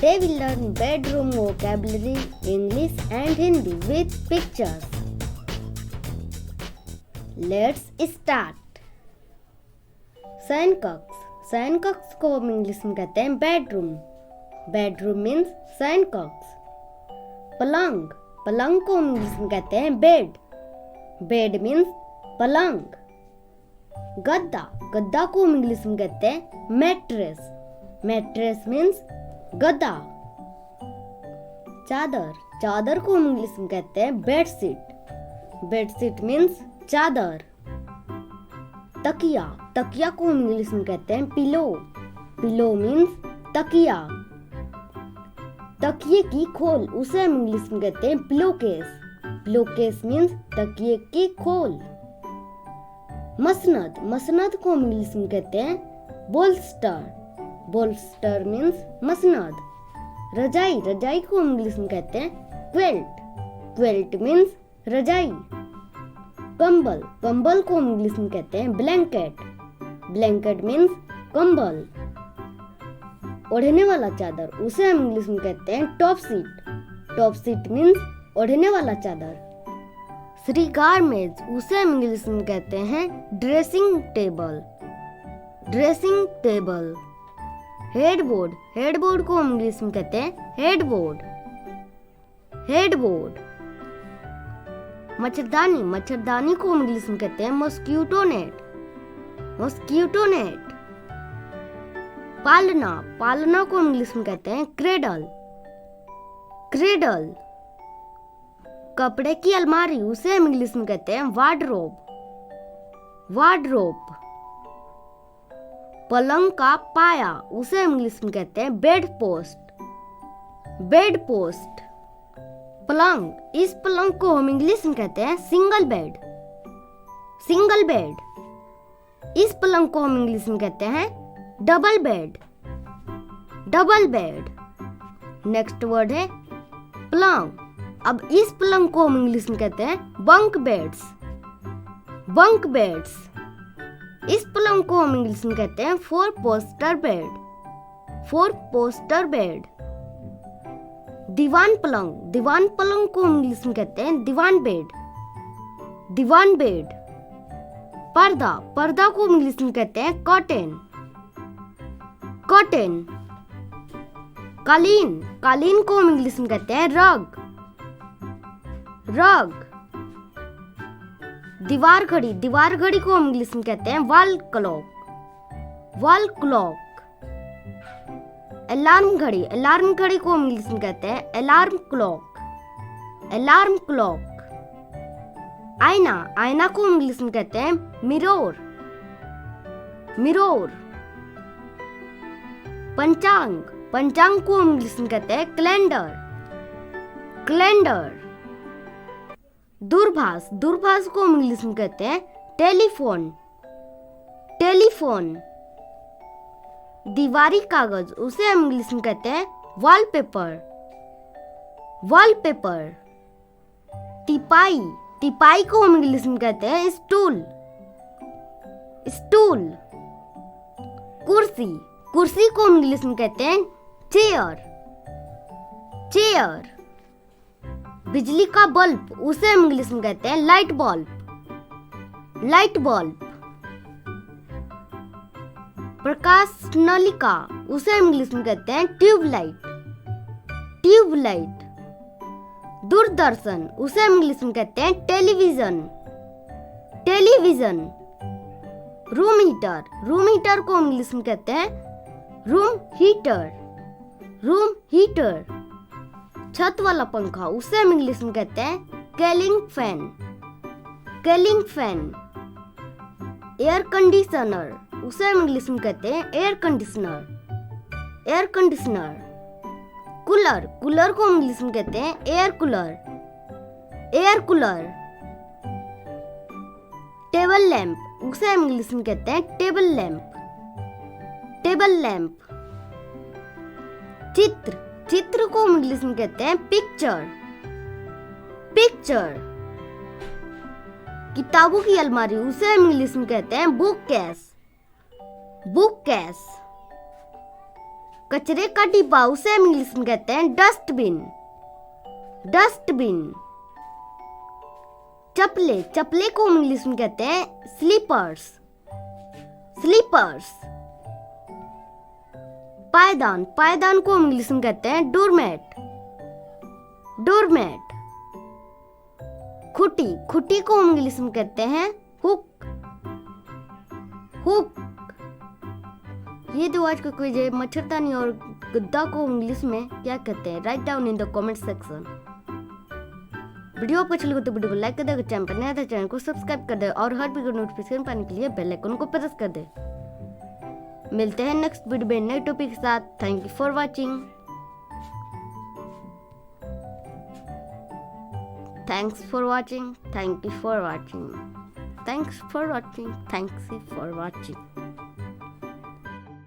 Today we learn bedroom vocabulary, English and Hindi with pictures. Let's start. शयन कक्ष, शयन कक्ष को हम इंग्लिश में कहते हैं बेडरूम. बेडरूम मीन्स शयन कक्ष. पलंग, पलंग को हम इंग्लिश में कहते हैं बेड. बेड मीन्स पलंग. गद्दा, गद्दा को हम इंग्लिश में कहते हैं मैट्रेस. मैट्रेस मीन्स गद्दा. चादर, चादर को हम इंग्लिश में कहते हैं बेडशीट. बेडशीट मीन्स चादर. तकिया, तकिया को हम इंग्लिश में कहते हैं पिलो. पिलो मीन्स तकिया. तकिए की खोल, उसे हम इंग्लिश में कहते हैं pillow case. Pillow case means तकिए की खोल. मसनद, मसनद को हम इंग्लिश में कहते हैं बोल्स्टर. Bolster means मसनद. रजाई, रजाई को हम इंग्लिश में कहते हैं क्विल्ट. क्विल्ट मीन्स रजाई. कंबल, कंबल को हम इंग्लिश में कहते हैं ब्लैंकेट. ब्लैंकेट मीन्स कंबल. ओढ़ने वाला चादर, उसे हम इंग्लिश में कहते हैं top seat. Top seat means ओढ़ने वाला चादर. श्रृंगार मेज, उसे हम इंग्लिश में कहते हैं dressing table. Dressing table. Headboard, headboard को हम इंग्लिश में कहते हैं हेडबोर्ड. हेडबोर्ड. मच्छरदानी, मच्छरदानी को हम इंग्लिश में कहते हैं मॉस्किटो नेट. Mosquito net. पालना, पालना को हम इंग्लिश में कहते हैं क्रेडल. क्रेडल. कपड़े की अलमारी, उसे हम इंग्लिश में कहते हैं वार्डरोब. वार्डरोब. पलंग का पाया, उसे हम इंग्लिश में कहते हैं बेड पोस्ट. Bed post. पलंग, इस पलंग को हम इंग्लिश में कहते हैं सिंगल बेड. Single bed. इस पलंग को हम इंग्लिश में कहते हैं double bed. Double bed. Next word है पलंग. अब इस पलंग को हम इंग्लिश में कहते हैं बंक बेड्स. Bunk beds. इस पलंग को हम इंग्लिश में कहते हैं four poster bed. Four poster bed. दीवान पलंग, दीवान पलंग को हम इंग्लिश में कहते हैं दीवान बेड. दीवान बेड. पर्दा, पर्दा को हम इंग्लिश में कहते हैं कर्टेन. कर्टेन. कालीन, कालीन को हम इंग्लिश में कहते हैं रग. रग. दीवार घड़ी, दीवार घड़ी को हम इंग्लिश में कहते हैं wall clock. Wall clock. Alarm घड़ी, अलार्म घड़ी को हम इंग्लिश में कहते हैं अलार्म क्लॉक. Alarm clock. आईना, आईना को हम इंग्लिश में कहते हैं मिरर. मिरर. पंचांग, पंचांग को हम इंग्लिश में कहते हैं कैलेंडर. कैलेंडर. दूरभाष, दूरभाष को हम इंग्लिश में कहते हैं टेलीफोन. टेलीफोन. दीवारी कागज, उसे हम इंग्लिश में कहते हैं वॉलपेपर. वॉलपेपर. टिपाई, टिपाई को हम इंग्लिश में कहते हैं स्टूल. स्टूल. कुर्सी, कुर्सी को हम इंग्लिश में कहते हैं चेयर. चेयर. बिजली का बल्ब, उसे हम इंग्लिश में कहते हैं लाइट बल्ब. Light bulb. प्रकाश नलिका, उसे हम इंग्लिश में कहते हैं ट्यूबलाइट. ट्यूबलाइट. दूरदर्शन, उसे हम इंग्लिश में कहते हैं television. Television. Room heater, room heater को हम इंग्लिश में कहते हैं रूम हीटर. Room heater. छत वाला पंखा, उसे हम इंग्लिश में कहते हैं केलिंग फैन. केलिंग फैन. एयर कंडीशनर, उसे हम इंग्लिश में कहते हैं air conditioner. Air conditioner. Cooler, cooler को हम इंग्लिश में कहते हैं air cooler. Air cooler. Table lamp, उसे हम इंग्लिश में कहते हैं टेबल लैंप. Table lamp. चित्र, चित्र को हम इंग्लिश में कहते हैं पिक्चर. पिक्चर. किताबों की अलमारी, उसे हम इंग्लिश में कहते हैं बुक केस. Book case. कचरे का डिब्बा उसे हम इंग्लिश में कहते हैं डस्टबिन। डस्टबिन। चप्पले, चप्पले को हम इंग्लिश में कहते हैं स्लीपर्स। स्लीपर्स। पायदान, पायदान को हम इंग्लिश में कहते हैं डोरमैट। डोरमैट। खुटी, खुटी को हम इंग्लिश में कहते हैं हुक। हुक। ये तो आज का क्विज है। मच्छरदानी और गद्दा को इंग्लिश में क्या कहते हैं? Write down in the comment section. Video आपको अच्छा लगे तो वीडियो को लाइक कर दे, अगर चैनल पर नया था चैनल को सब्सक्राइब कर दे और हर वीडियो नोटिफिकेशन पाने के लिए बेल आइकन को प्रेस कर दे। मिलते हैं नेक्स्ट वीडियो में नए टॉपिक के साथ। Thank you for watching. Thanks for watching. Thank you for watching. Thanks for watching. Thanks for watching.